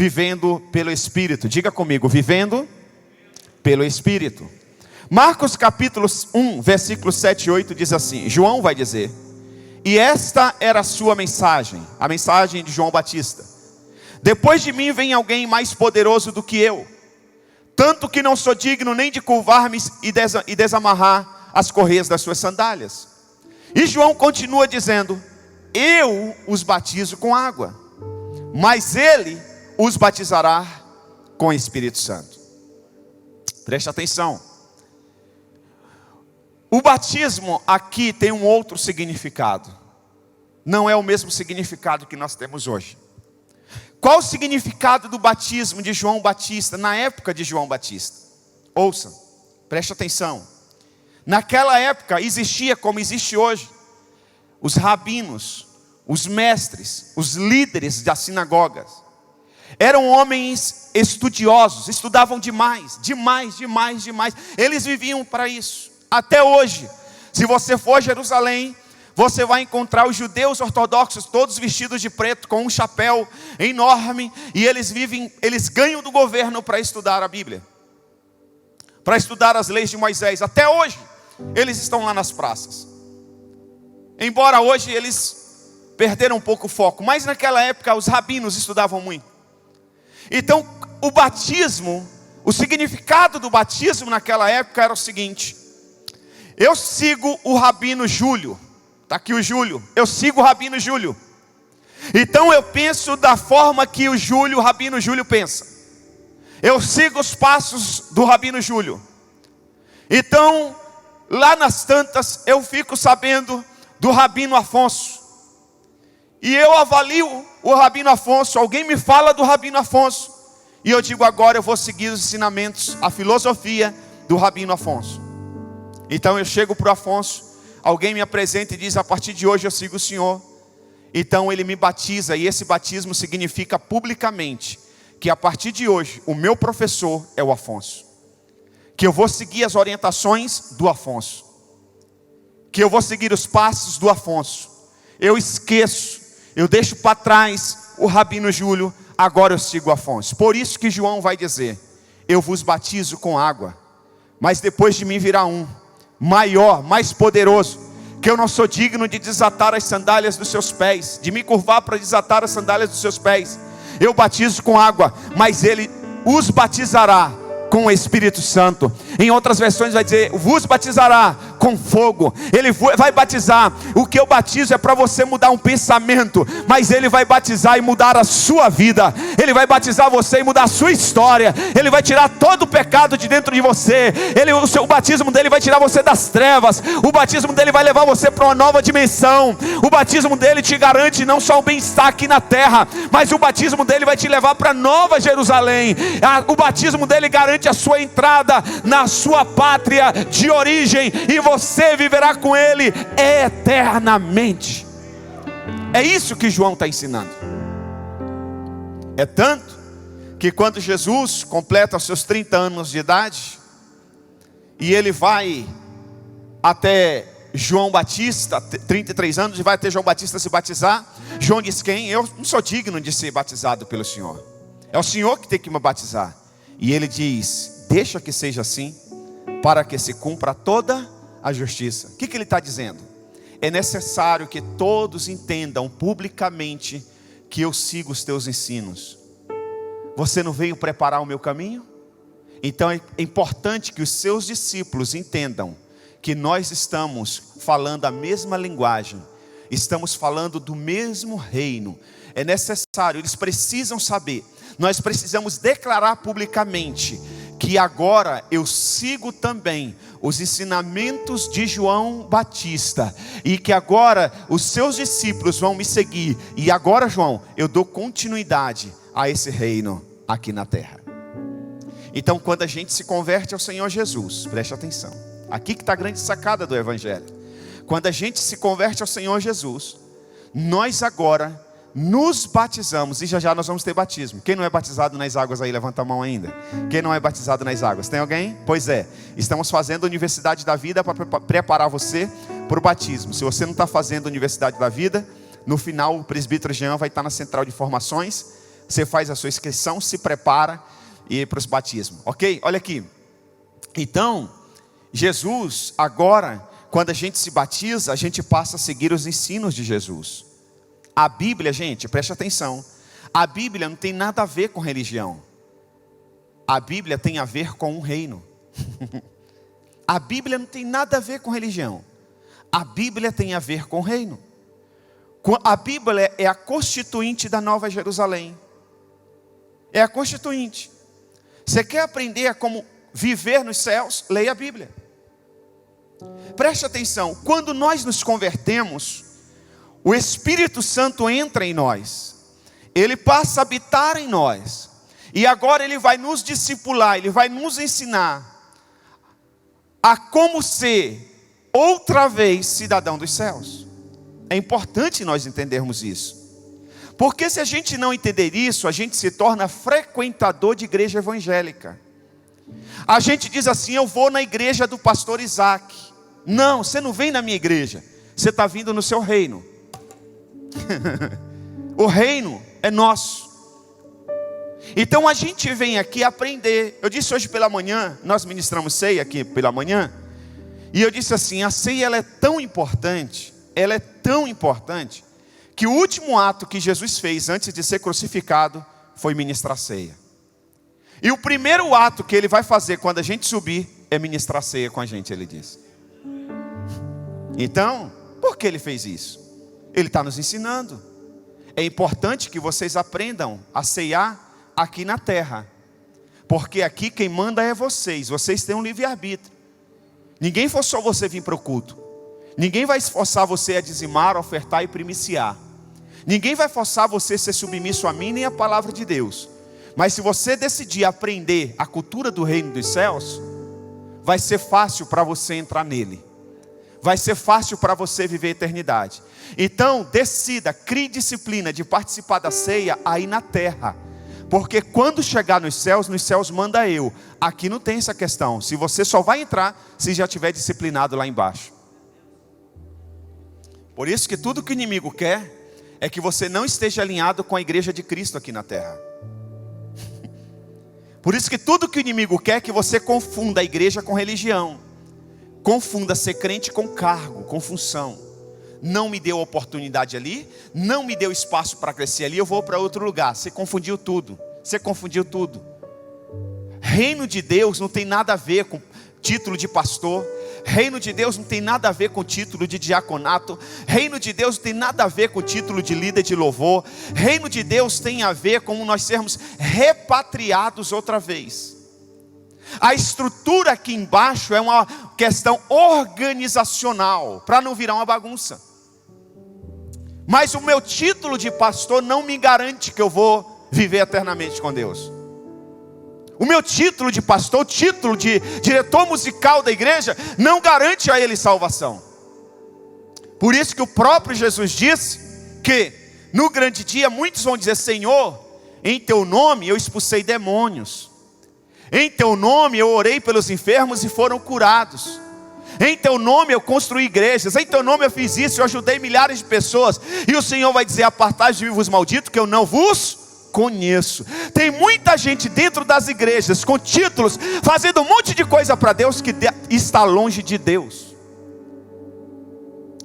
vivendo pelo Espírito. Diga comigo, vivendo pelo Espírito. Marcos capítulo 1, versículos 7 e 8 diz assim, João vai dizer, e esta era a sua mensagem, a mensagem de João Batista. Depois de mim vem alguém mais poderoso do que eu, tanto que não sou digno nem de curvar-me e desamarrar as correias das suas sandálias. E João continua dizendo, eu os batizo com água, mas ele os batizará com o Espírito Santo. Preste atenção. O batismo aqui tem um outro significado. Não é o mesmo significado que nós temos hoje. Qual o significado do batismo de João Batista, na época de João Batista? Ouça, preste atenção. Naquela época existia, como existe hoje, os rabinos, os mestres, os líderes das sinagogas. Eram homens estudiosos, estudavam demais. Eles viviam para isso. Até hoje, se você for a Jerusalém, você vai encontrar os judeus ortodoxos, todos vestidos de preto, com um chapéu enorme, e eles ganham do governo para estudar a Bíblia, para estudar as leis de Moisés. Até hoje, eles estão lá nas praças. Embora hoje eles perderam um pouco o foco, mas naquela época os rabinos estudavam muito. Então, o batismo, o significado do batismo naquela época era o seguinte: eu sigo o Rabino Júlio. Está aqui o Júlio. Eu sigo o Rabino Júlio. Então eu penso da forma que o Rabino Júlio pensa. Eu sigo os passos do Rabino Júlio. Então, lá nas tantas, eu fico sabendo do Rabino Afonso. E eu avalio o Rabino Afonso. Alguém me fala do Rabino Afonso. E eu digo, agora eu vou seguir os ensinamentos, a filosofia do Rabino Afonso. Então eu chego para o Afonso, alguém me apresenta e diz, a partir de hoje eu sigo o senhor. Então ele me batiza, e esse batismo significa publicamente que a partir de hoje o meu professor é o Afonso, que eu vou seguir as orientações do Afonso, que eu vou seguir os passos do Afonso. Eu esqueço, eu deixo para trás o Rabino Júlio, agora eu sigo o Afonso. Por isso que João vai dizer, eu vos batizo com água, mas depois de mim virá um maior, mais poderoso, que eu não sou digno de desatar as sandálias dos seus pés, de me curvar para desatar as sandálias dos seus pés. Eu batizo com água, mas ele os batizará com o Espírito Santo. Em outras versões vai dizer, vos batizará com fogo. Ele vai batizar. O que eu batizo é para você mudar um pensamento, mas ele vai batizar e mudar a sua vida. Ele vai batizar você e mudar a sua história. Ele vai tirar todo o pecado de dentro de você. O batismo dele vai tirar você das trevas. O batismo dele vai levar você para uma nova dimensão. O batismo dele te garante não só o bem-estar aqui na terra, mas o batismo dele vai te levar para Nova Jerusalém. O batismo dele garante a sua entrada na sua pátria de origem, e você viverá com ele eternamente. É isso que João está ensinando. É tanto que quando Jesus completa os seus 30 anos de idade, e ele vai até João Batista, 33 anos, e vai até João Batista se batizar, João diz, quem? Eu não sou digno de ser batizado pelo Senhor, é o Senhor que tem que me batizar. E ele diz, deixa que seja assim, para que se cumpra toda a justiça. O que ele está dizendo? É necessário que todos entendam publicamente que eu sigo os teus ensinos. Você não veio preparar o meu caminho? Então é importante que os seus discípulos entendam que nós estamos falando a mesma linguagem, estamos falando do mesmo reino. É necessário, eles precisam saber, nós precisamos declarar publicamente que agora eu sigo também os ensinamentos de João Batista, e que agora os seus discípulos vão me seguir, e agora, João, eu dou continuidade a esse reino aqui na terra. Então, quando a gente se converte ao Senhor Jesus, preste atenção, aqui que está a grande sacada do Evangelho. Quando a gente se converte ao Senhor Jesus, nós agora nos batizamos, e já já nós vamos ter batismo. Quem não é batizado nas águas aí, levanta a mão ainda. Quem não é batizado nas águas? Tem alguém? Pois é, estamos fazendo a Universidade da Vida para preparar você para o batismo. Se você não está fazendo a Universidade da Vida, no final o presbítero Jean vai estar na central de formações. você faz a sua inscrição, se prepara e ir para os batismos, ok? Olha aqui. Então, Jesus, agora, quando a gente se batiza, a gente passa a seguir os ensinos de Jesus. A Bíblia, gente, preste atenção. A Bíblia não tem nada a ver com religião. A Bíblia tem a ver com um reino. A Bíblia não tem nada a ver com religião. A Bíblia tem a ver com o reino. A Bíblia é a constituinte da Nova Jerusalém. É a constituinte. Você quer aprender a como viver nos céus? Leia a Bíblia. Preste atenção. Quando nós nos convertemos, o Espírito Santo entra em nós. Ele passa a habitar em nós. E agora Ele vai nos discipular. Ele vai nos ensinar a como ser outra vez cidadão dos céus. É importante nós entendermos isso. Porque se a gente não entender isso, a gente se torna frequentador de igreja evangélica. A gente diz assim: eu vou na igreja do pastor Isaac. Não, você não vem na minha igreja. Você está vindo no seu reino. O reino é nosso. Então a gente vem aqui aprender. Eu disse hoje pela manhã, nós ministramos ceia aqui pela manhã. E eu disse assim: a ceia ela é tão importante. Ela é tão importante que o último ato que Jesus fez antes de ser crucificado foi ministrar ceia. E o primeiro ato que Ele vai fazer quando a gente subir é ministrar ceia com a gente, Ele disse. Então, por que Ele fez isso? Ele está nos ensinando. É importante que vocês aprendam a ceiar aqui na terra. Porque aqui quem manda é vocês. Vocês têm um livre-arbítrio. Ninguém forçou você vir para o culto. Ninguém vai forçar você a dizimar, ofertar e primiciar. Ninguém vai forçar você a ser submisso a mim nem a palavra de Deus. Mas se você decidir aprender a cultura do reino dos céus, vai ser fácil para você entrar nele. Vai ser fácil para você viver a eternidade. Então decida, crie disciplina de participar da ceia aí na terra. Porque quando chegar nos céus manda eu. Aqui não tem essa questão. Se você só vai entrar se já tiver disciplinado lá embaixo. Por isso que tudo que o inimigo quer é que você não esteja alinhado com a igreja de Cristo aqui na terra. Por isso que tudo que o inimigo quer é que você confunda a igreja com religião. Confunda ser crente com cargo, com função. Não me deu oportunidade ali, não me deu espaço para crescer ali, eu vou para outro lugar. Você confundiu tudo. Você confundiu tudo. Reino de Deus não tem nada a ver com título de pastor. Reino de Deus não tem nada a ver com título de diaconato. Reino de Deus não tem nada a ver com título de líder de louvor. Reino de Deus tem a ver com nós sermos repatriados outra vez. A estrutura aqui embaixo é uma questão organizacional, para não virar uma bagunça. Mas o meu título de pastor não me garante que eu vou viver eternamente com Deus. O meu título de pastor, o título de diretor musical da igreja, não garante a ele salvação. Por isso que o próprio Jesus disse que no grande dia muitos vão dizer: Senhor, em teu nome eu expulsei demônios. Em teu nome eu orei pelos enfermos e foram curados. Em teu nome eu construí igrejas. Em teu nome eu fiz isso, eu ajudei milhares de pessoas. E o Senhor vai dizer: apartai de mim, vos maldito, que eu não vos conheço. Tem muita gente dentro das igrejas com títulos, fazendo um monte de coisa para Deus, que está longe de Deus.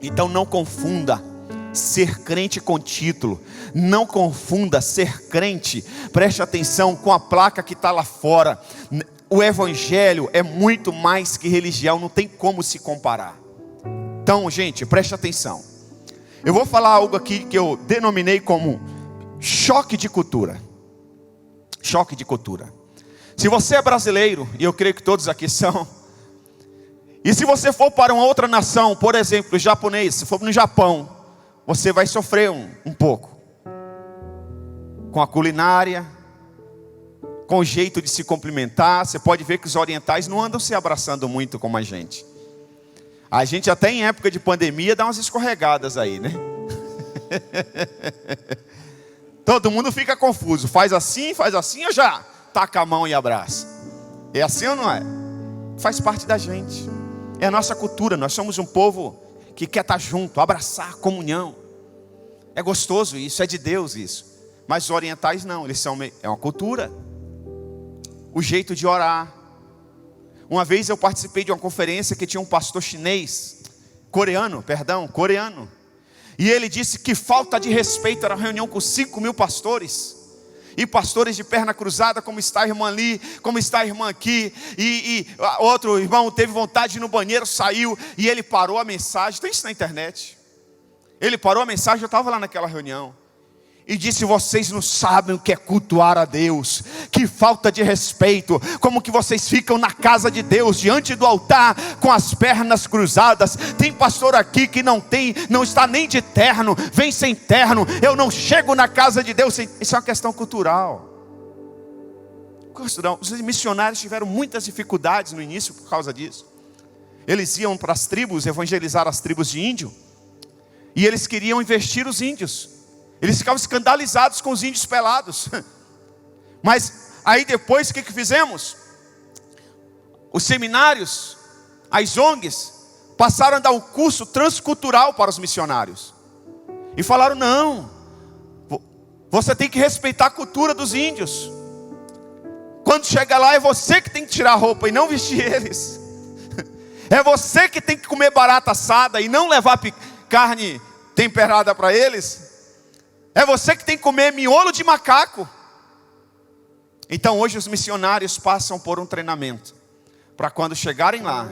Então não confunda ser crente com título. Não confunda ser crente, preste atenção, com a placa que está lá fora. O evangelho é muito mais que religião, não tem como se comparar. Então, gente, preste atenção. Eu vou falar algo aqui que eu denominei como choque de cultura. Choque de cultura. Se você é brasileiro, e eu creio que todos aqui são, e se você for para uma outra nação, por exemplo, japonês, se for no Japão, você vai sofrer um pouco. Com a culinária, com o jeito de se cumprimentar. Você pode ver que os orientais não andam se abraçando muito como a gente. A gente até em época de pandemia dá umas escorregadas aí, né? Todo mundo fica confuso. Faz assim ou já taca a mão e abraça? É assim ou não é? Faz parte da gente. É a nossa cultura. Nós somos um povo que quer estar junto, abraçar, comunhão. É gostoso isso, é de Deus isso. Mas os orientais não, é uma cultura. O jeito de orar. Uma vez eu participei de uma conferência que tinha um pastor coreano. E ele disse que falta de respeito, era uma reunião com 5.000 pastores. E pastores de perna cruzada, como está a irmã ali, como está a irmã aqui. E outro irmão teve vontade de ir no banheiro, saiu. E ele parou a mensagem, tem isso na internet. Ele parou a mensagem, eu estava lá naquela reunião. E disse: vocês não sabem o que é cultuar a Deus. Que falta de respeito. Como que vocês ficam na casa de Deus, diante do altar, com as pernas cruzadas. Tem pastor aqui que não está nem de terno, vem sem terno. Eu não chego na casa de Deus sem... Isso é uma questão cultural. Os missionários tiveram muitas dificuldades no início por causa disso. Eles iam para as tribos, evangelizar as tribos de índio. E eles queriam investir os índios. Eles ficavam escandalizados com os índios pelados. Mas aí depois o que fizemos? Os seminários, as ONGs, passaram a dar um curso transcultural para os missionários. E falaram: não, você tem que respeitar a cultura dos índios. Quando chega lá é você que tem que tirar a roupa e não vestir eles. É você que tem que comer barata assada e não levar carne temperada para eles. É você que tem que comer miolo de macaco. Então hoje os missionários passam por um treinamento, para quando chegarem lá,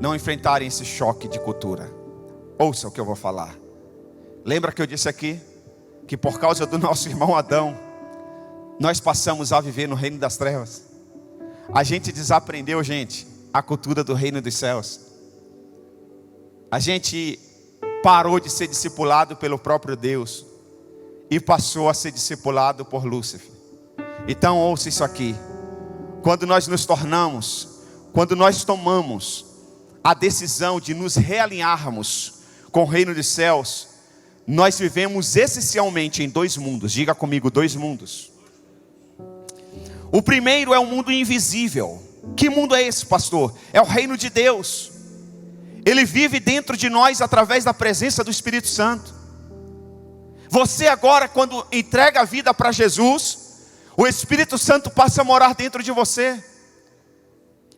não enfrentarem esse choque de cultura. Ouça o que eu vou falar. Lembra que eu disse aqui, que por causa do nosso irmão Adão, nós passamos a viver no reino das trevas. A gente desaprendeu, a cultura do reino dos céus. A gente parou de ser discipulado pelo próprio Deus e passou a ser discipulado por Lúcifer. Então ouça isso aqui. Quando nós tomamos a decisão de nos realinharmos com o reino dos céus, nós vivemos essencialmente em 2 mundos. Diga comigo, 2 mundos. O primeiro é um mundo invisível. Que mundo é esse, pastor? É o reino de Deus. Ele vive dentro de nós através da presença do Espírito Santo. Você agora, quando entrega a vida para Jesus, o Espírito Santo passa a morar dentro de você.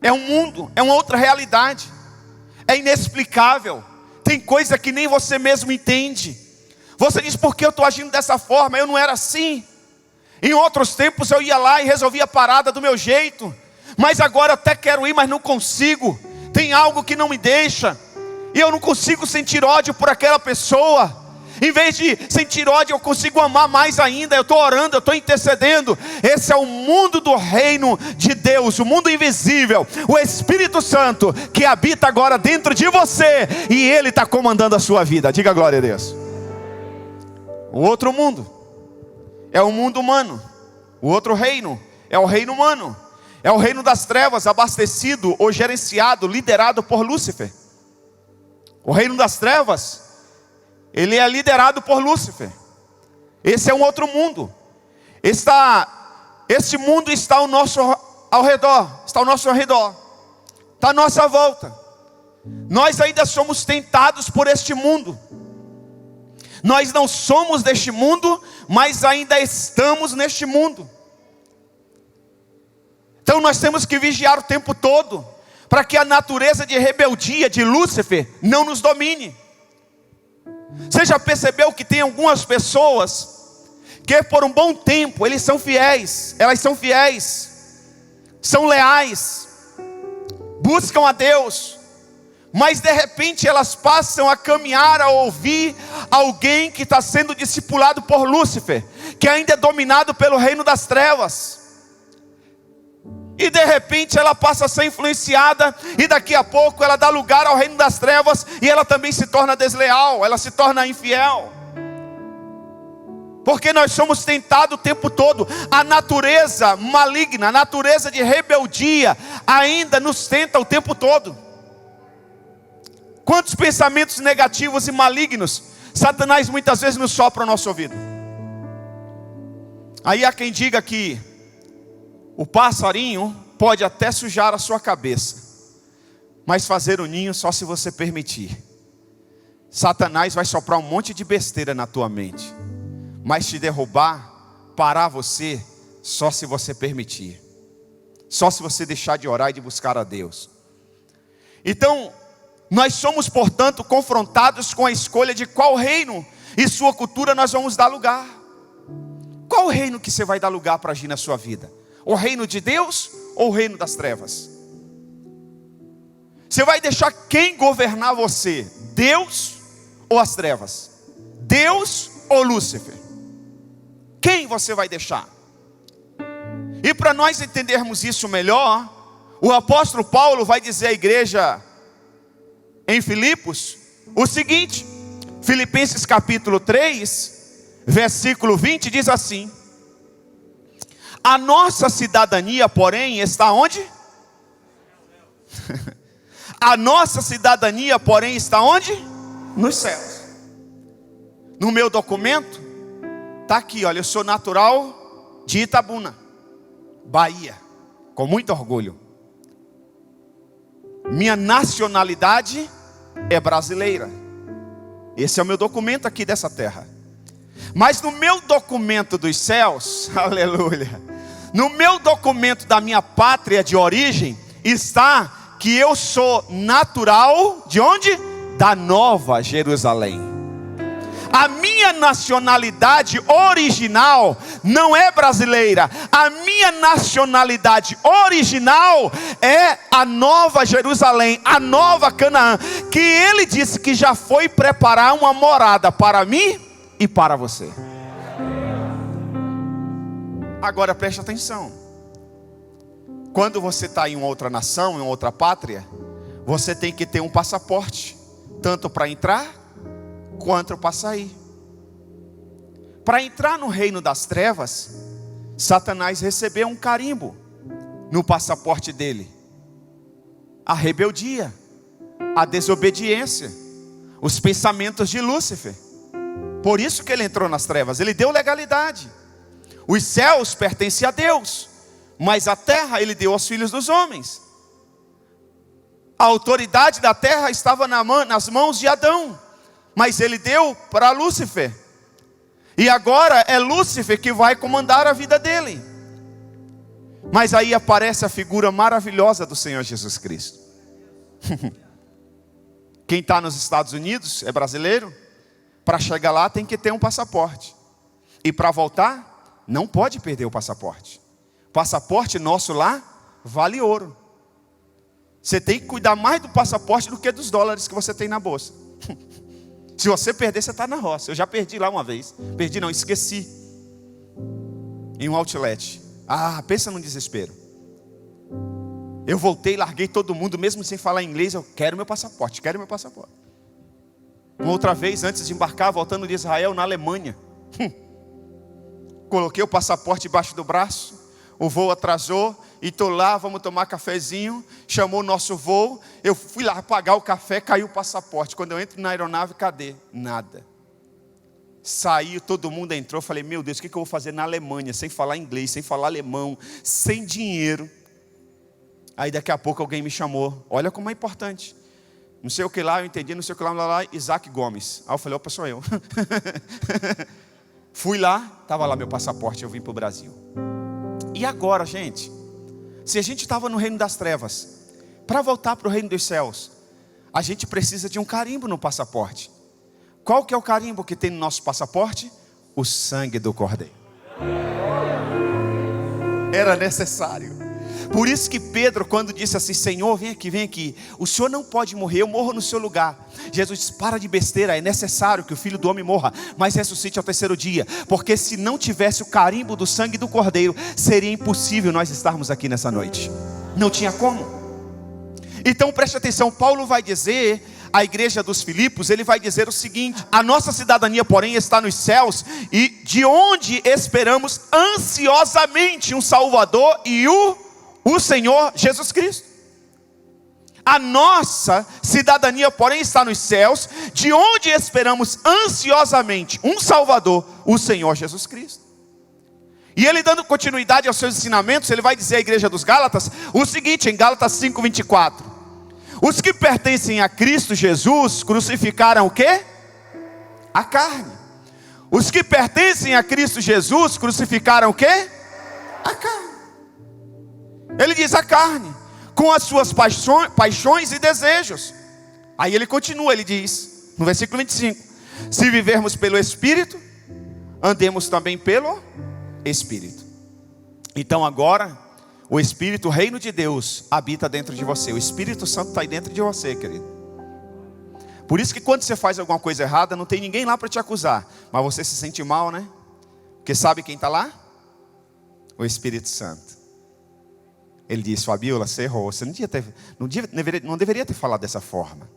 É um mundo, é uma outra realidade. É inexplicável. Tem coisa que nem você mesmo entende. Você diz: por que eu estou agindo dessa forma? Eu não era assim. Em outros tempos eu ia lá e resolvia a parada do meu jeito. Mas agora eu até quero ir, mas não consigo. Tem algo que não me deixa. E eu não consigo sentir ódio por aquela pessoa. Em vez de sentir ódio, eu consigo amar mais ainda. Eu estou orando, eu estou intercedendo. Esse é o mundo do reino de Deus, o mundo invisível. O Espírito Santo que habita agora dentro de você. E Ele está comandando a sua vida. Diga glória a Deus. O outro mundo é o mundo humano. O outro reino é o reino humano. É o reino das trevas, abastecido ou gerenciado, liderado por Lúcifer. O reino das trevas, ele é liderado por Lúcifer. Esse é um outro mundo. Esse mundo está ao nosso redor. Está à nossa volta. Nós ainda somos tentados por este mundo. Nós não somos deste mundo, mas ainda estamos neste mundo. Então nós temos que vigiar o tempo todo, para que a natureza de rebeldia de Lúcifer não nos domine. Você já percebeu que tem algumas pessoas que por um bom tempo elas são fiéis, são leais, buscam a Deus, mas de repente elas passam a caminhar, a ouvir alguém que está sendo discipulado por Lúcifer, que ainda é dominado pelo reino das trevas. E de repente ela passa a ser influenciada, e daqui a pouco ela dá lugar ao reino das trevas, e ela também se torna desleal, ela se torna infiel. Porque nós somos tentados o tempo todo. A natureza maligna, a natureza de rebeldia ainda nos tenta o tempo todo. Quantos pensamentos negativos e malignos Satanás muitas vezes nos sopra ao nosso ouvido. Aí há quem diga que o passarinho pode até sujar a sua cabeça, mas fazer o ninho só se você permitir. Satanás vai soprar um monte de besteira na tua mente, mas te derrubar parar você só se você permitir. Só se você deixar de orar e de buscar a Deus. Então, nós somos, portanto, confrontados com a escolha de qual reino e sua cultura nós vamos dar lugar. Qual reino que você vai dar lugar para agir na sua vida? O reino de Deus ou o reino das trevas? Você vai deixar quem governar você? Deus ou as trevas? Deus ou Lúcifer? Quem você vai deixar? E para nós entendermos isso melhor, o apóstolo Paulo vai dizer à igreja em Filipos o seguinte: Filipenses capítulo 3, versículo 20 diz assim: a nossa cidadania, porém, está onde? A nossa cidadania, porém, está onde? Nos céus. No meu documento está aqui, olha, eu sou natural de Itabuna, Bahia, com muito orgulho. Minha nacionalidade é brasileira. Esse é o meu documento aqui dessa terra. Mas no meu documento dos céus, aleluia, no meu documento da minha pátria de origem, está que eu sou natural de onde? Da Nova Jerusalém. A minha nacionalidade original não é brasileira. A minha nacionalidade original é a Nova Jerusalém, a Nova Canaã, que ele disse que já foi preparar uma morada para mim e para você. Agora preste atenção. Quando você está em uma outra nação, em outra pátria, você tem que ter um passaporte, tanto para entrar quanto para sair. Para entrar no reino das trevas, Satanás recebeu um carimbo no passaporte dele: a rebeldia, a desobediência, os pensamentos de Lúcifer. Por isso que ele entrou nas trevas. Ele deu legalidade. Os céus pertencem a Deus, mas a terra ele deu aos filhos dos homens. A autoridade da terra estava nas mãos de Adão, mas ele deu para Lúcifer. E agora é Lúcifer que vai comandar a vida dele. Mas aí aparece a figura maravilhosa do Senhor Jesus Cristo. Quem está nos Estados Unidos é brasileiro. Para chegar lá tem que ter um passaporte. E para voltar, não pode perder o passaporte. O passaporte nosso lá vale ouro. Você tem que cuidar mais do passaporte do que dos dólares que você tem na bolsa. Se você perder, você está na roça. Eu já perdi lá uma vez. Perdi não, esqueci. Em um outlet. Ah, pensa num desespero. Eu voltei, larguei todo mundo, mesmo sem falar inglês. Eu quero meu passaporte, quero meu passaporte. Uma outra vez, antes de embarcar, voltando de Israel, na Alemanha. Coloquei o passaporte debaixo do braço. O voo atrasou. E estou lá, vamos tomar cafezinho. Chamou o nosso voo. Eu fui lá pagar o café, caiu o passaporte. Quando eu entro na aeronave, cadê? Nada. Saiu, todo mundo entrou. Falei, meu Deus, o que eu vou fazer na Alemanha? Sem falar inglês, sem falar alemão, sem dinheiro. Aí daqui a pouco alguém me chamou. Olha como é importante. Não sei o que lá, eu entendi, não sei o que lá, Isaac Gomes. Aí eu falei, opa, sou eu. Fui lá, estava lá meu passaporte, eu vim para o Brasil. E agora, gente? Se a gente estava no reino das trevas, para voltar para o reino dos céus, a gente precisa de um carimbo no passaporte. Qual que é o carimbo que tem no nosso passaporte? O sangue do Cordeiro. Era necessário. Por isso que Pedro, quando disse assim, Senhor, vem aqui, o Senhor não pode morrer, eu morro no seu lugar. Jesus disse, para de besteira, é necessário que o Filho do Homem morra, mas ressuscite ao terceiro dia. Porque se não tivesse o carimbo do sangue do Cordeiro, seria impossível nós estarmos aqui nessa noite. Não tinha como. Então preste atenção, Paulo vai dizer à igreja dos Filipos, ele vai dizer o seguinte: a nossa cidadania, porém, está nos céus, e de onde esperamos ansiosamente um Salvador e o Senhor Jesus Cristo. A nossa cidadania, porém, está nos céus, de onde esperamos ansiosamente um Salvador, o Senhor Jesus Cristo. E ele, dando continuidade aos seus ensinamentos, ele vai dizer à igreja dos Gálatas o seguinte, em Gálatas 5:24: os que pertencem a Cristo Jesus crucificaram o quê? A carne. Os que pertencem a Cristo Jesus crucificaram o quê? A carne. Ele diz a carne, com as suas paixões e desejos. Aí ele continua, ele diz, no versículo 25: se vivermos pelo Espírito, andemos também pelo Espírito. Então agora, o Espírito, o reino de Deus, habita dentro de você. O Espírito Santo está aí dentro de você, querido. Por isso que quando você faz alguma coisa errada, não tem ninguém lá para te acusar, mas você se sente mal, né? Porque sabe quem está lá? O Espírito Santo. Ele diz: Fabiola, você errou, você não deveria ter falado dessa forma.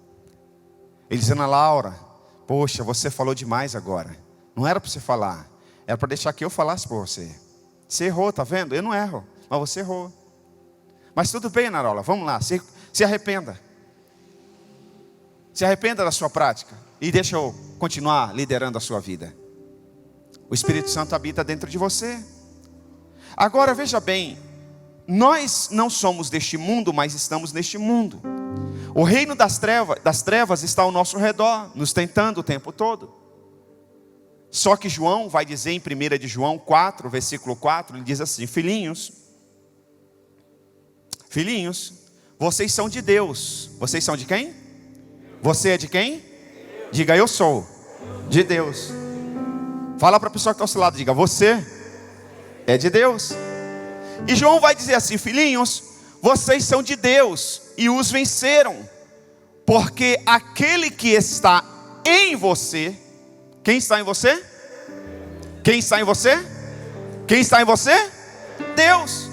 Ele diz: Ana Laura, poxa, você falou demais agora. Não era para você falar, era para deixar que eu falasse por você. Você errou, tá vendo? Eu não erro, mas você errou. Mas tudo bem, Ana Laura, vamos lá, se arrependa. Se arrependa da sua prática e deixa eu continuar liderando a sua vida. O Espírito Santo habita dentro de você. Agora veja bem, nós não somos deste mundo, mas estamos neste mundo. O reino das trevas está ao nosso redor, nos tentando o tempo todo. Só que João vai dizer em 1 de João 4, versículo 4, ele diz assim: filhinhos, vocês são de Deus. Vocês são de quem? Você é de quem? Diga: eu sou de Deus. Fala para a pessoa que está ao seu lado, diga: você é de Deus. E João vai dizer assim: filhinhos, vocês são de Deus e os venceram, porque aquele que está em você. Quem está em você? Quem está em você? Quem está em você? Deus.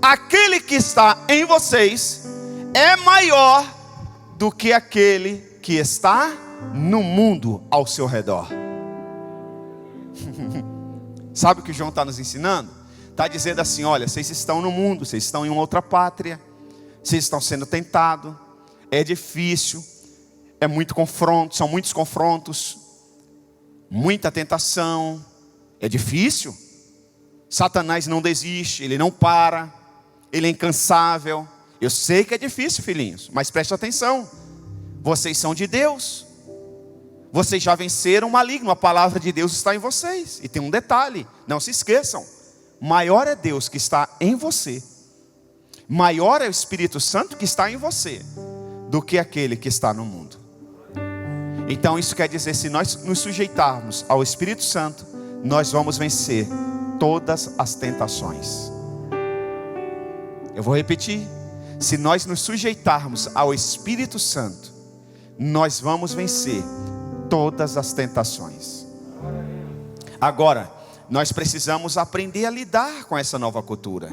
Aquele que está em vocês é maior do que aquele que está no mundo ao seu redor. Sabe o que João está nos ensinando? Está dizendo assim: olha, vocês estão no mundo, vocês estão em uma outra pátria, vocês estão sendo tentados, é difícil, é muito confronto, são muitos confrontos, muita tentação, é difícil. Satanás não desiste, ele não para, ele é incansável. Eu sei que é difícil, filhinhos, mas preste atenção. Vocês são de Deus. Vocês já venceram o maligno. A palavra de Deus está em vocês. E tem um detalhe, não se esqueçam: maior é Deus que está em você, maior é o Espírito Santo que está em você, do que aquele que está no mundo. Então isso quer dizer, se nós nos sujeitarmos ao Espírito Santo, nós vamos vencer todas as tentações. Eu vou repetir: se nós nos sujeitarmos ao Espírito Santo, nós vamos vencer todas as tentações. Agora, nós precisamos aprender a lidar com essa nova cultura.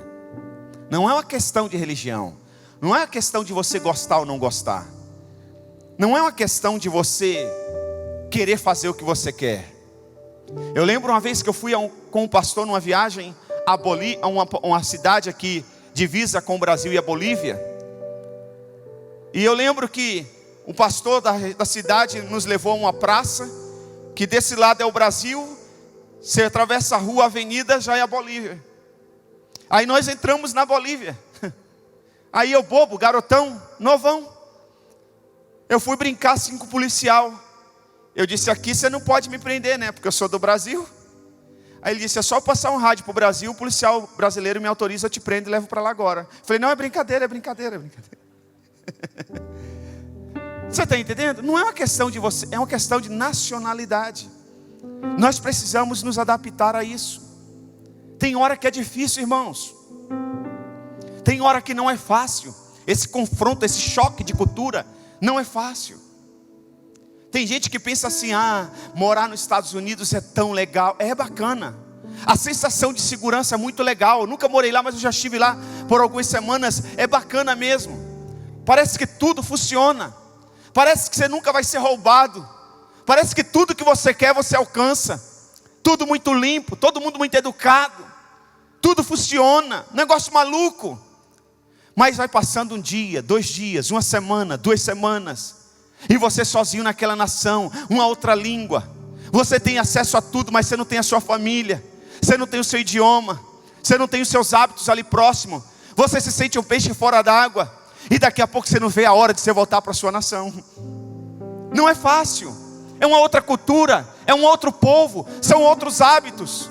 Não é uma questão de religião, não é uma questão de você gostar ou não gostar, não é uma questão de você querer fazer o que você quer. Eu lembro uma vez que eu fui com um pastor numa viagem a uma cidade aqui divisa com o Brasil e a Bolívia. E eu lembro que o pastor da cidade nos levou a uma praça, que desse lado é o Brasil, você atravessa a rua, a avenida, já é a Bolívia. Aí nós entramos na Bolívia. Aí eu bobo, garotão, novão, eu fui brincar assim com o policial. Eu disse: aqui você não pode me prender, né? Porque eu sou do Brasil. Aí ele disse: é só passar um rádio para o Brasil, o policial brasileiro me autoriza, eu te prendo e levo para lá agora. Eu falei: não, é brincadeira, é brincadeira, é brincadeira. Você está entendendo? Não é uma questão de você, é uma questão de nacionalidade. Nós precisamos nos adaptar a isso. Tem hora que é difícil, irmãos. Tem hora que não é fácil. Esse confronto, esse choque de cultura não é fácil. Tem gente que pensa assim: morar nos Estados Unidos é tão legal. É bacana. A sensação de segurança é muito legal. Eu nunca morei lá, mas eu já estive lá por algumas semanas. É bacana mesmo. Parece que tudo funciona. Parece que você nunca vai ser roubado. Parece que tudo que você quer, você alcança. Tudo muito limpo, todo mundo muito educado. Tudo funciona, negócio maluco. Mas vai passando um dia, 2 dias, 1 semana, 2 semanas, e você sozinho naquela nação, uma outra língua. Você tem acesso a tudo, mas você não tem a sua família. Você não tem o seu idioma. Você não tem os seus hábitos ali próximo. Você se sente um peixe fora d'água. E daqui a pouco você não vê a hora de você voltar para a sua nação. Não é fácil. É uma outra cultura, é um outro povo, são outros hábitos.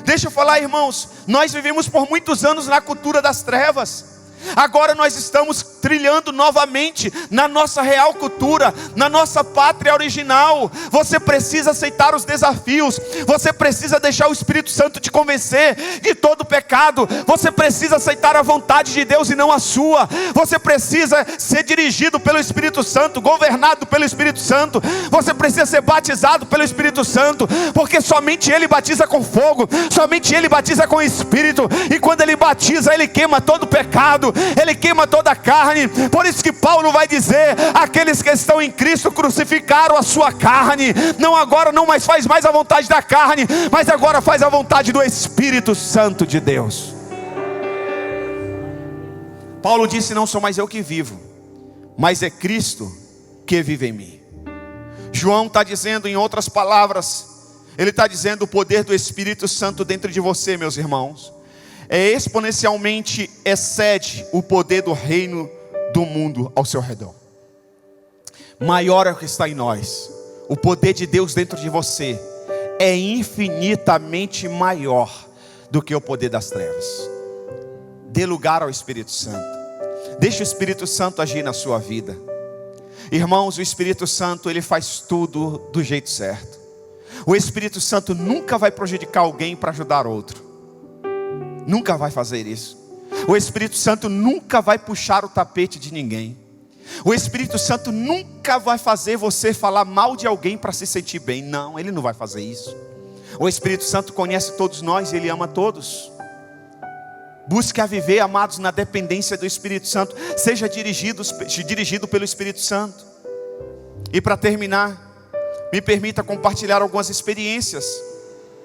Deixa eu falar, irmãos, nós vivemos por muitos anos na cultura das trevas. Agora nós estamos trilhando novamente na nossa real cultura, na nossa pátria original. Você precisa aceitar os desafios. Você precisa deixar o Espírito Santo te convencer de todo pecado. Você precisa aceitar a vontade de Deus e não a sua. Você precisa ser dirigido pelo Espírito Santo, governado pelo Espírito Santo. Você precisa ser batizado pelo Espírito Santo, porque somente Ele batiza com fogo, somente Ele batiza com Espírito. E quando Ele batiza, Ele queima todo o pecado, Ele queima toda a carne. Por isso que Paulo vai dizer: aqueles que estão em Cristo crucificaram a sua carne. Não agora, não mais faz mais a vontade da carne, mas agora faz a vontade do Espírito Santo de Deus. Paulo disse: não sou mais eu que vivo, mas é Cristo que vive em mim. João está dizendo, em outras palavras, ele está dizendo: o poder do Espírito Santo dentro de você, meus irmãos, exponencialmente excede o poder do reino do mundo ao seu redor. Maior é o que está em nós. O poder de Deus dentro de você é infinitamente maior do que o poder das trevas. Dê lugar ao Espírito Santo. Deixe o Espírito Santo agir na sua vida. Irmãos, o Espírito Santo, ele faz tudo do jeito certo. O Espírito Santo nunca vai prejudicar alguém para ajudar outro. Nunca vai fazer isso. O Espírito Santo nunca vai puxar o tapete de ninguém. O Espírito Santo nunca vai fazer você falar mal de alguém para se sentir bem. Não, Ele não vai fazer isso. O Espírito Santo conhece todos nós e Ele ama todos. Busque a viver, amados, na dependência do Espírito Santo. Seja dirigido pelo Espírito Santo. E para terminar, me permita compartilhar algumas experiências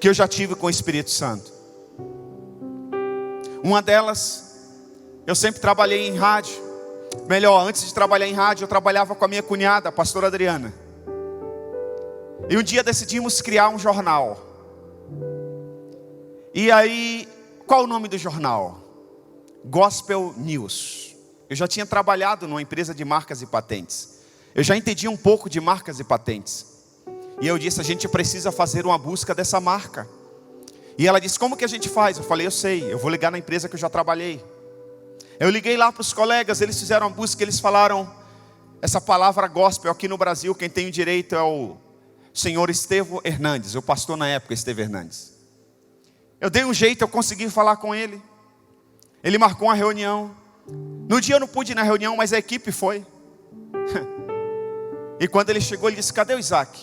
que eu já tive com o Espírito Santo. Uma delas, eu sempre trabalhei em rádio. Melhor, antes de trabalhar em rádio, eu trabalhava com a minha cunhada, a pastora Adriana. E um dia decidimos criar um jornal. E aí, qual o nome do jornal? Gospel News. Eu já tinha trabalhado numa empresa de marcas e patentes. Eu já entendia um pouco de marcas e patentes. E eu disse: a gente precisa fazer uma busca dessa marca. E ela disse: como que a gente faz? Eu falei: eu sei, eu vou ligar na empresa que eu já trabalhei. Eu liguei lá para os colegas, eles fizeram a busca, eles falaram: essa palavra gospel aqui no Brasil, quem tem o direito é o senhor Estevão Hernandes, o pastor na época, Estevão Hernandes. Eu dei um jeito, eu consegui falar com ele. Ele marcou uma reunião. No dia eu não pude ir na reunião, mas a equipe foi. E quando ele chegou, ele disse: cadê o Isaac?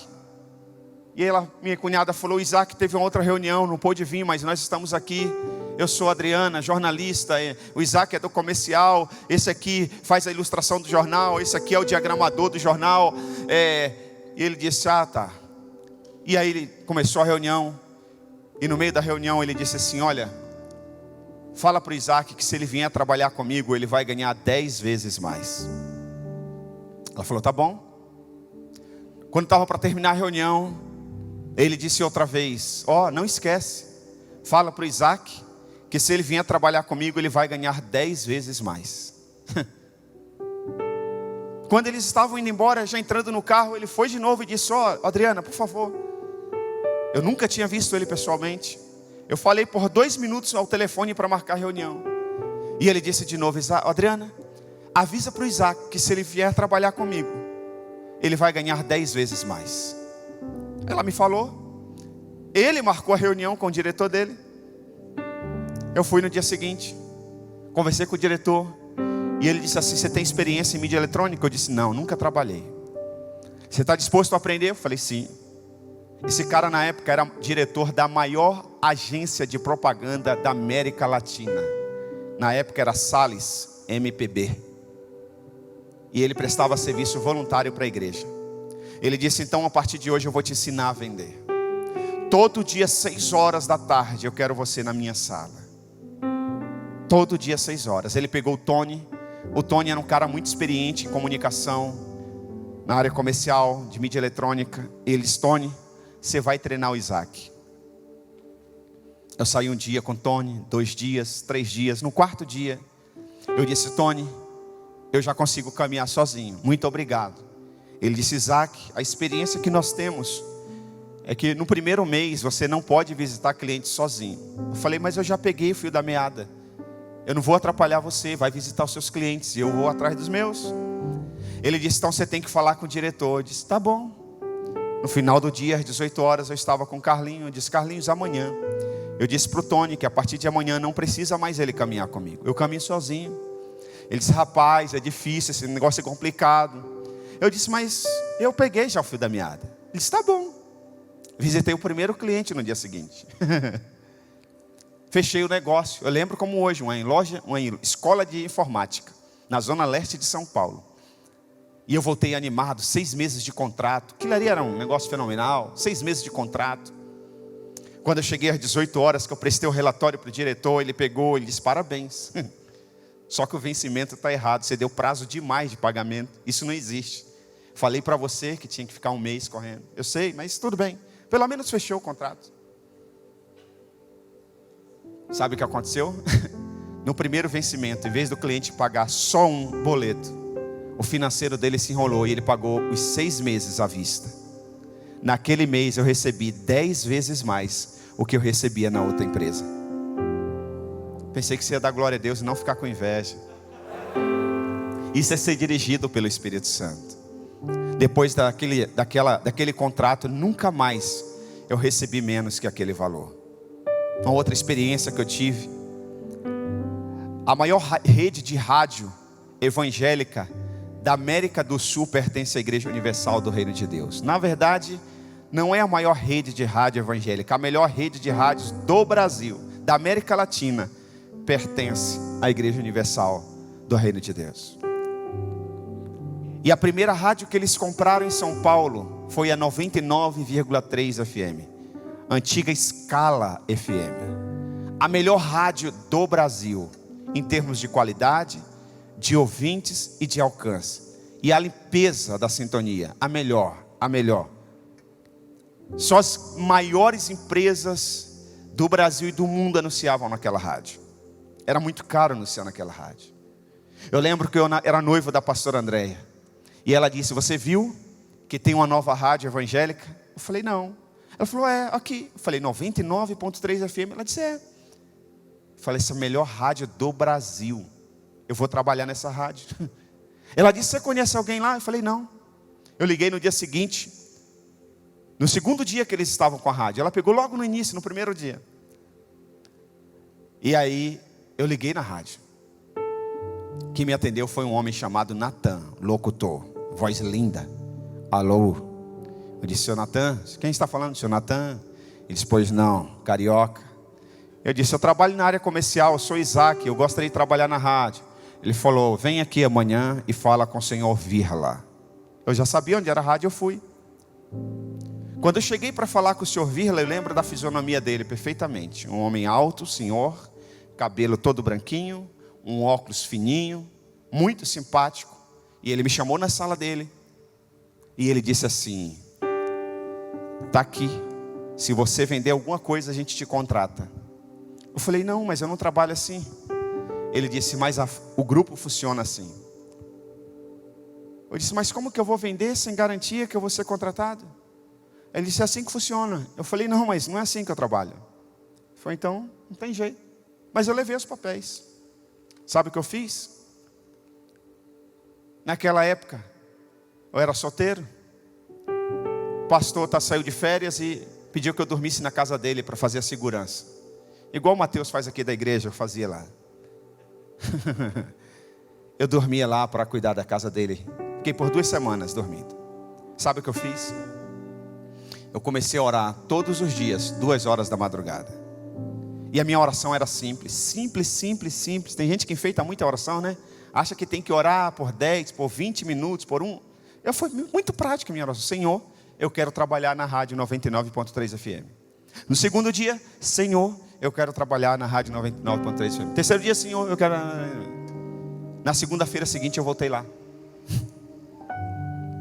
E ela, minha cunhada, falou: o Isaac teve uma outra reunião, não pôde vir, mas nós estamos aqui. Eu sou a Adriana, jornalista. O Isaac é do comercial. Esse aqui faz a ilustração do jornal. Esse aqui é o diagramador do jornal. E ele disse: ah, tá. E aí ele começou a reunião. E no meio da reunião ele disse assim: olha, fala para o Isaac que se ele vier trabalhar comigo, ele vai ganhar 10 vezes mais. Ela falou: tá bom. Quando estava para terminar a reunião, ele disse outra vez: ó, não esquece, fala para o Isaac que se ele vier trabalhar comigo, ele vai ganhar 10 vezes mais. Quando eles estavam indo embora, já entrando no carro, ele foi de novo e disse: ó, Adriana, por favor. Eu nunca tinha visto ele pessoalmente. Eu falei por 2 minutos ao telefone para marcar a reunião. E ele disse de novo: Adriana, avisa para o Isaac que se ele vier trabalhar comigo, ele vai ganhar 10 vezes mais. Ela me falou. Ele marcou a reunião com o diretor dele. Eu fui no dia seguinte, conversei com o diretor, e ele disse assim: você tem experiência em mídia eletrônica? Eu disse: não, nunca trabalhei. Você está disposto a aprender? Eu falei: sim. Esse cara na época era diretor da maior agência de propaganda da América Latina. Na época era Salles MPB. E ele prestava serviço voluntário para a igreja. Ele disse: então a partir de hoje eu vou te ensinar a vender. Todo dia 6 horas da tarde eu quero você na minha sala. Todo dia 6 horas. Ele pegou o Tony. O Tony era um cara muito experiente em comunicação, na área comercial, de mídia eletrônica. Ele disse: Tony, você vai treinar o Isaac. Eu saí um dia com o Tony, 2 dias, 3 dias. No 4º dia, eu disse: Tony, eu já consigo caminhar sozinho, muito obrigado. Ele disse: Isaac, a experiência que nós temos é que no primeiro mês você não pode visitar cliente sozinho. Eu falei, mas eu já peguei o fio da meada. Eu não vou atrapalhar você, vai visitar os seus clientes e eu vou atrás dos meus. Ele disse, então você tem que falar com o diretor. Eu disse, tá bom. No final do dia, às 18 horas, eu estava com o Carlinhos. Eu disse, Carlinhos, amanhã. Eu disse para o Tony que a partir de amanhã não precisa mais ele caminhar comigo. Eu caminho sozinho. Ele disse, rapaz, é difícil, esse negócio é complicado. Eu disse, mas eu peguei já o fio da meada. Ele disse, tá bom. Visitei o primeiro cliente no dia seguinte. Fechei o negócio. Eu lembro como hoje, uma escola de informática, na zona leste de São Paulo. E eu voltei animado, 6 meses de contrato. Aquilo ali era um negócio fenomenal, 6 meses de contrato. Quando eu cheguei às 18 horas, que eu prestei o relatório para o diretor, ele pegou, ele disse, parabéns. Só que o vencimento está errado, você deu prazo demais de pagamento, isso não existe. Falei para você que tinha que ficar 1 mês correndo. Eu sei, mas tudo bem. Pelo menos fechou o contrato. Sabe o que aconteceu? No primeiro vencimento, em vez do cliente pagar só um boleto, o financeiro dele se enrolou e ele pagou os 6 meses à vista. Naquele mês eu recebi 10 vezes mais o que eu recebia na outra empresa. Pensei que você ia dar glória a Deus e não ficar com inveja. Isso é ser dirigido pelo Espírito Santo. Depois daquele contrato, nunca mais eu recebi menos que aquele valor. Uma outra experiência que eu tive. A maior rede de rádio evangélica da América do Sul pertence à Igreja Universal do Reino de Deus. Na verdade, não é a maior rede de rádio evangélica. A melhor rede de rádios do Brasil, da América Latina, pertence à Igreja Universal do Reino de Deus. E a primeira rádio que eles compraram em São Paulo foi a 99,3 FM, antiga Escala FM. A melhor rádio do Brasil, em termos de qualidade, de ouvintes e de alcance. E a limpeza da sintonia, a melhor. Só as maiores empresas do Brasil e do mundo anunciavam naquela rádio. Era muito caro anunciar naquela rádio. Eu lembro que eu era noivo da pastora Andréia. E ela disse, você viu que tem uma nova rádio evangélica? Eu falei, não. Ela falou, é, aqui. Eu falei, 99,3 FM. Ela disse, é. Eu falei, essa é a melhor rádio do Brasil. Eu vou trabalhar nessa rádio. Ela disse, você conhece alguém lá? Eu falei, não. Eu liguei no dia seguinte. No segundo dia que eles estavam com a rádio. Ela pegou logo no início, no primeiro dia. E aí, eu liguei na rádio. Quem me atendeu foi um homem chamado Natan, locutor. Voz linda. Alô. Eu disse, seu Natan, quem está falando? Seu Natan? Ele disse, pois não, carioca. Eu disse, eu trabalho na área comercial, eu sou Isaac, eu gostaria de trabalhar na rádio. Ele falou, vem aqui amanhã e fala com o senhor Virla. Eu já sabia onde era a rádio, eu fui. Quando eu cheguei para falar com o senhor Virla, eu lembro da fisionomia dele perfeitamente. Um homem alto, senhor, cabelo todo branquinho, um óculos fininho, muito simpático. E ele me chamou na sala dele. E ele disse assim, está aqui, se você vender alguma coisa a gente te contrata. Eu falei, não, mas eu não trabalho assim. Ele disse, mas o grupo funciona assim. Eu disse, mas como que eu vou vender sem garantia que eu vou ser contratado? Ele disse, é assim que funciona. Eu falei, não, mas não é assim que eu trabalho. Ele falou, então, não tem jeito. Mas eu levei os papéis. Sabe o que eu fiz? Naquela época, eu era solteiro. O pastor saiu de férias e pediu que eu dormisse na casa dele para fazer a segurança. Igual o Mateus faz aqui da igreja, eu fazia lá. Eu dormia lá para cuidar da casa dele. Fiquei por 2 semanas dormindo. Sabe o que eu fiz? Eu comecei a orar todos os dias, 2 horas da madrugada. E a minha oração era simples. Simples. Tem gente que enfeita muita oração, né? Acha que tem que orar por 10, por 20 minutos, por 1. Eu fui muito prática a minha oração. Senhor, eu quero trabalhar na rádio 99,3 FM. No segundo dia, Senhor, eu quero trabalhar na rádio 99,3 FM. Terceiro dia, Senhor, eu quero... Na segunda-feira seguinte eu voltei lá.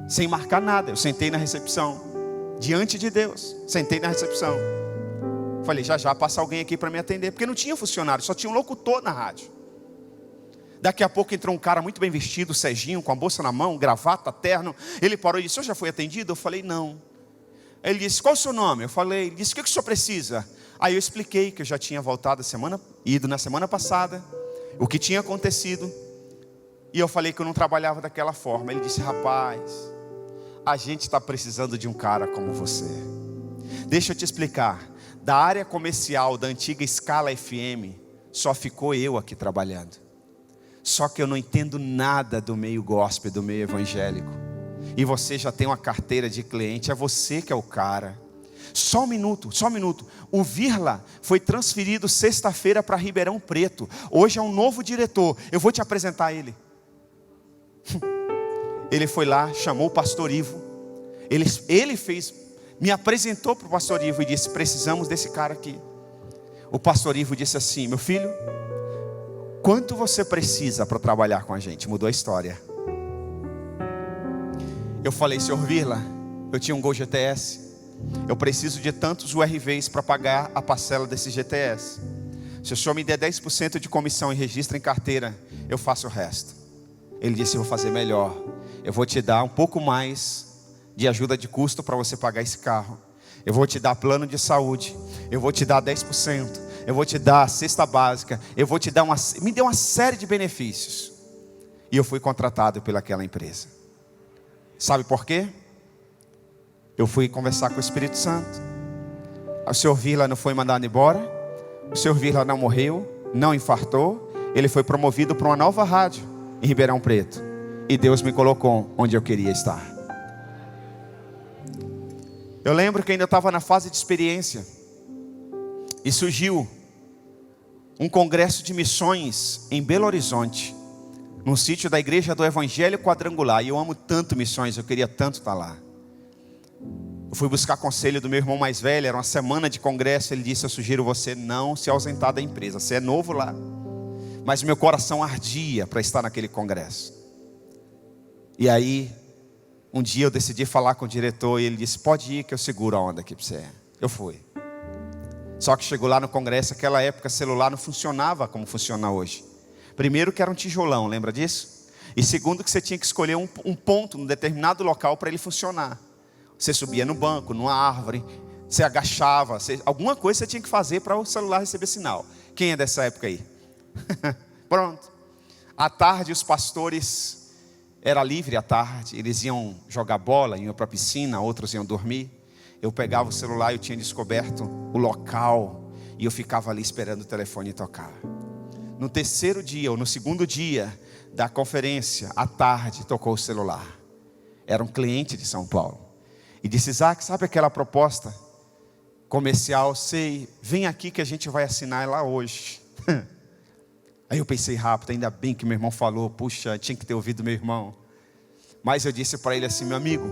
Sem marcar nada, eu sentei na recepção. Diante de Deus, sentei na recepção. Falei, já passa alguém aqui para me atender. Porque não tinha funcionário, só tinha um locutor na rádio. Daqui a pouco entrou um cara muito bem vestido, Serginho, com a bolsa na mão, gravata, terno. Ele parou e disse, o senhor já foi atendido? Eu falei, não. Ele disse, qual é o seu nome? Eu falei, ele disse, o que o senhor precisa? Aí eu expliquei que eu já tinha ido na semana passada, o que tinha acontecido. E eu falei que eu não trabalhava daquela forma. Ele disse, rapaz, a gente está precisando de um cara como você. Deixa eu te explicar. Da área comercial da antiga Scala FM, só ficou eu aqui trabalhando. Só que eu não entendo nada do meio gospel, do meio evangélico. E você já tem uma carteira de cliente, é você que é o cara. Só um minuto. O Virla foi transferido sexta-feira para Ribeirão Preto. Hoje é um novo diretor. Eu vou te apresentar ele. Ele foi lá, chamou o pastor Ivo. Me apresentou para o pastor Ivo e disse, precisamos desse cara aqui. O pastor Ivo disse assim, meu filho, quanto você precisa para trabalhar com a gente? Mudou a história. Eu falei, senhor Virla, eu tinha um Gol GTS. Eu preciso de tantos URVs para pagar a parcela desse GTS. Se o senhor me der 10% de comissão e registra em carteira, eu faço o resto. Ele disse, eu vou fazer melhor. Eu vou te dar um pouco mais de ajuda de custo para você pagar esse carro. Eu vou te dar plano de saúde. Eu vou te dar 10%. Eu vou te dar cesta básica. Eu vou te dar me deu uma série de benefícios. E eu fui contratado pelaquela empresa. Sabe por quê? Eu fui conversar com o Espírito Santo. O senhor Virla não foi mandado embora. O senhor Virla não morreu, não infartou. Ele foi promovido para uma nova rádio em Ribeirão Preto. E Deus me colocou onde eu queria estar. Eu lembro que ainda estava na fase de experiência. E surgiu um congresso de missões em Belo Horizonte, num sítio da Igreja do Evangelho Quadrangular. E eu amo tanto missões, eu queria tanto estar lá. Eu fui buscar conselho do meu irmão mais velho, era uma semana de congresso. Ele disse, eu sugiro você não se ausentar da empresa, você é novo lá. Mas meu coração ardia para estar naquele congresso. E aí, um dia eu decidi falar com o diretor. E ele disse, pode ir que eu seguro a onda aqui para você. Eu fui. Só que chegou lá no congresso, naquela época celular não funcionava como funciona hoje. Primeiro que era um tijolão, lembra disso? E segundo que você tinha que escolher um ponto, num determinado local para ele funcionar. Você subia no banco, numa árvore, você agachava, alguma coisa você tinha que fazer para o celular receber sinal. Quem é dessa época aí? Pronto. À tarde os pastores, era livre à tarde, eles iam jogar bola, iam para a piscina, outros iam dormir. Eu pegava o celular, eu tinha descoberto o local e eu ficava ali esperando o telefone tocar. No terceiro dia ou no segundo dia da conferência, à tarde, tocou o celular. Era um cliente de São Paulo. E disse, Isaac, sabe aquela proposta comercial? Sei, vem aqui que a gente vai assinar lá hoje. Aí eu pensei rápido, ainda bem que meu irmão falou. Puxa, tinha que ter ouvido meu irmão. Mas eu disse para ele assim, meu amigo,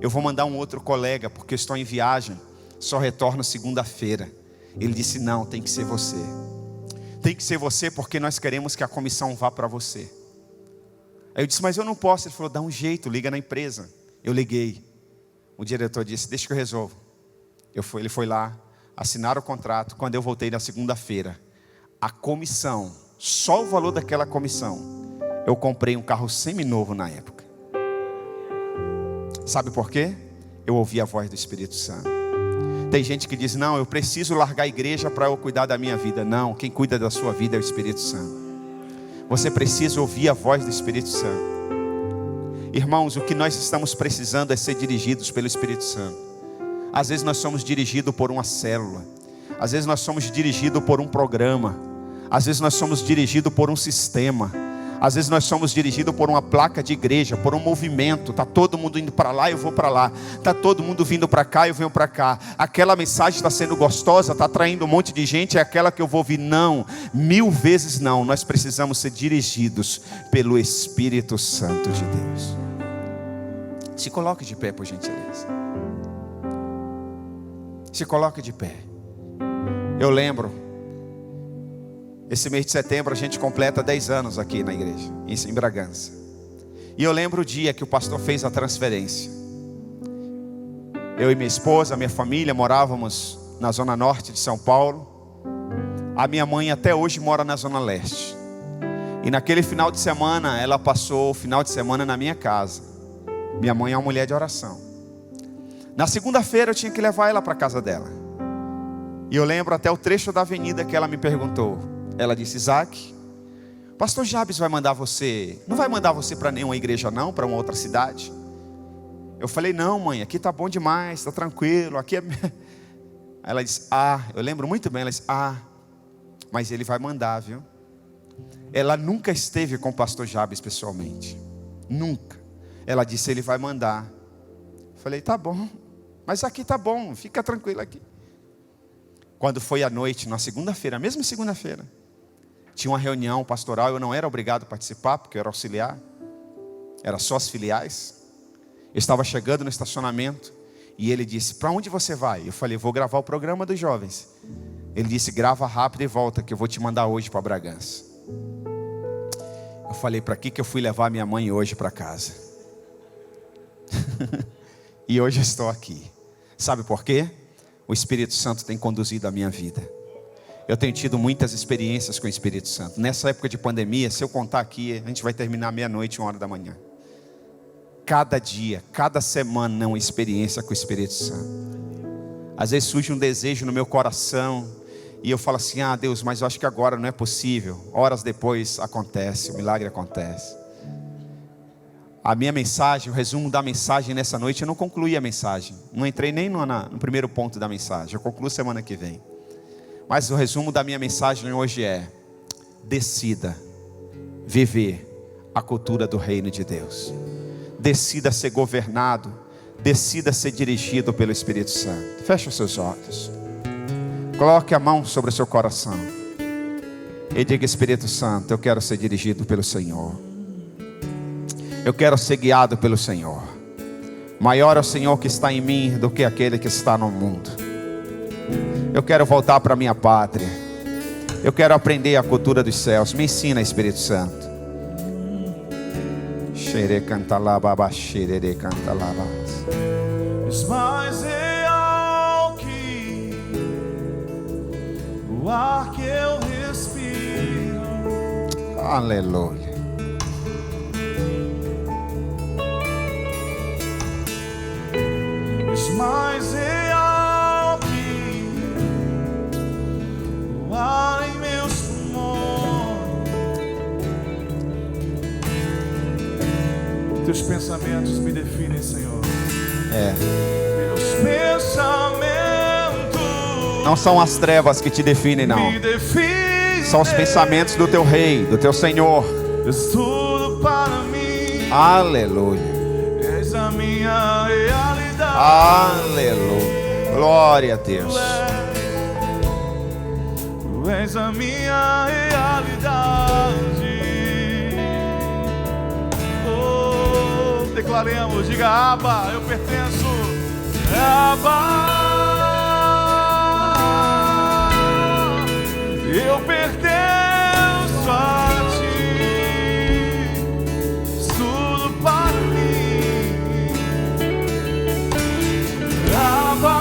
eu vou mandar um outro colega, porque eu estou em viagem, só retorno segunda-feira. Ele disse, não, tem que ser você. Tem que ser você porque nós queremos que a comissão vá para você. Aí eu disse, mas eu não posso. Ele falou, dá um jeito, liga na empresa. Eu liguei. O diretor disse, deixa que eu resolvo. Ele foi lá, assinaram o contrato. Quando eu voltei na segunda-feira, a comissão, só o valor daquela comissão, eu comprei um carro seminovo na época. Sabe por quê? Eu ouvi a voz do Espírito Santo. Tem gente que diz, não, eu preciso largar a igreja para eu cuidar da minha vida. Não, quem cuida da sua vida é o Espírito Santo. Você precisa ouvir a voz do Espírito Santo. Irmãos, o que nós estamos precisando é ser dirigidos pelo Espírito Santo. Às vezes nós somos dirigidos por uma célula. Às vezes nós somos dirigidos por um programa. Às vezes nós somos dirigidos por um sistema. Às vezes nós somos dirigidos por uma placa de igreja, por um movimento. Está todo mundo indo para lá, eu vou para lá. Está todo mundo vindo para cá, eu venho para cá. Aquela mensagem está sendo gostosa, está atraindo um monte de gente, é aquela que eu vou ouvir. Não, 1000 vezes não. Nós precisamos ser dirigidos pelo Espírito Santo de Deus. Se coloque de pé, por gentileza. Se coloque de pé. Eu lembro, esse mês de setembro a gente completa 10 anos aqui na igreja, em Bragança. E eu lembro o dia que o pastor fez a transferência. Eu e minha esposa, minha família morávamos na zona norte de São Paulo. A minha mãe até hoje mora na zona leste. E naquele final de semana, ela passou o final de semana na minha casa. Minha mãe é uma mulher de oração. Na segunda-feira eu tinha que levar ela para a casa dela. E eu lembro até o trecho da avenida que ela me perguntou. Ela disse: Isaac, pastor Jabes vai mandar você, não vai mandar você para nenhuma igreja não, para uma outra cidade? Eu falei: não, mãe, aqui tá bom demais, tá tranquilo, aqui é... Aí ela disse: eu lembro muito bem, ela disse: mas ele vai mandar, viu? Ela nunca esteve com o pastor Jabes pessoalmente, nunca. Ela disse: ele vai mandar. Eu falei: tá bom, mas aqui tá bom, fica tranquilo aqui. Quando foi à noite, na segunda-feira, a mesma segunda-feira, tinha uma reunião pastoral, eu não era obrigado a participar, porque eu era auxiliar, era só as filiais. Eu estava chegando no estacionamento, e ele disse: para onde você vai? Eu falei: vou gravar o programa dos jovens. Ele disse: grava rápido e volta, que eu vou te mandar hoje para Bragança. Eu falei: para que eu fui levar minha mãe hoje para casa? E hoje eu estou aqui. Sabe por quê? O Espírito Santo tem conduzido a minha vida. Eu tenho tido muitas experiências com o Espírito Santo. Nessa época de pandemia, se eu contar aqui, a gente vai terminar meia-noite, 1h da manhã. Cada dia, cada semana, uma experiência com o Espírito Santo. Às vezes surge um desejo no meu coração, e eu falo assim: Deus, mas eu acho que agora não é possível. Horas depois acontece, o milagre acontece. A minha mensagem, o resumo da mensagem nessa noite, eu não concluí a mensagem. Não entrei nem no primeiro ponto da mensagem. Eu concluo semana que vem. Mas o resumo da minha mensagem hoje é: decida viver a cultura do reino de Deus. Decida ser governado, decida ser dirigido pelo Espírito Santo. Feche os seus olhos. Coloque a mão sobre o seu coração e diga: Espírito Santo, eu quero ser dirigido pelo Senhor. Eu quero ser guiado pelo Senhor. Maior é o Senhor que está em mim do que aquele que está no mundo. Eu quero voltar para a minha pátria. Eu quero aprender a cultura dos céus. Me ensina, Espírito Santo. Xere canta lababa, xere canta lababa. És mais real que o ar que eu respiro. Aleluia. És mais real que o ar em meus pulmões. Teus pensamentos me definem, Senhor. Meus pensamentos Não são as trevas que te definem, não. me definem. São os pensamentos do teu rei, do teu Senhor. És tudo para mim. Aleluia. És a minha realidade. Aleluia. Glória a Deus. Tu és a minha realidade. Oh, declaremos, diga: Abba, eu pertenço. Abba, eu pertenço a ti. Tudo para mim. Abba,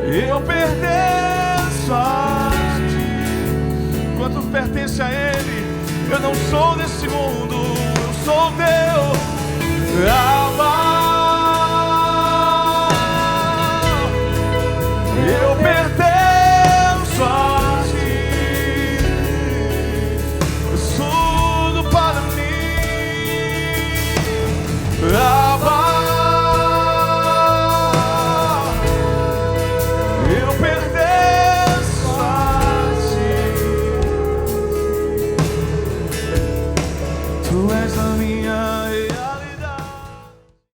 eu pertenço a ti. Quanto pertence a Ele, eu não sou desse mundo, eu sou teu. Abba, eu pertenço a ti. Tudo para mim. Abba, eu pertenço a ti. Tu és a minha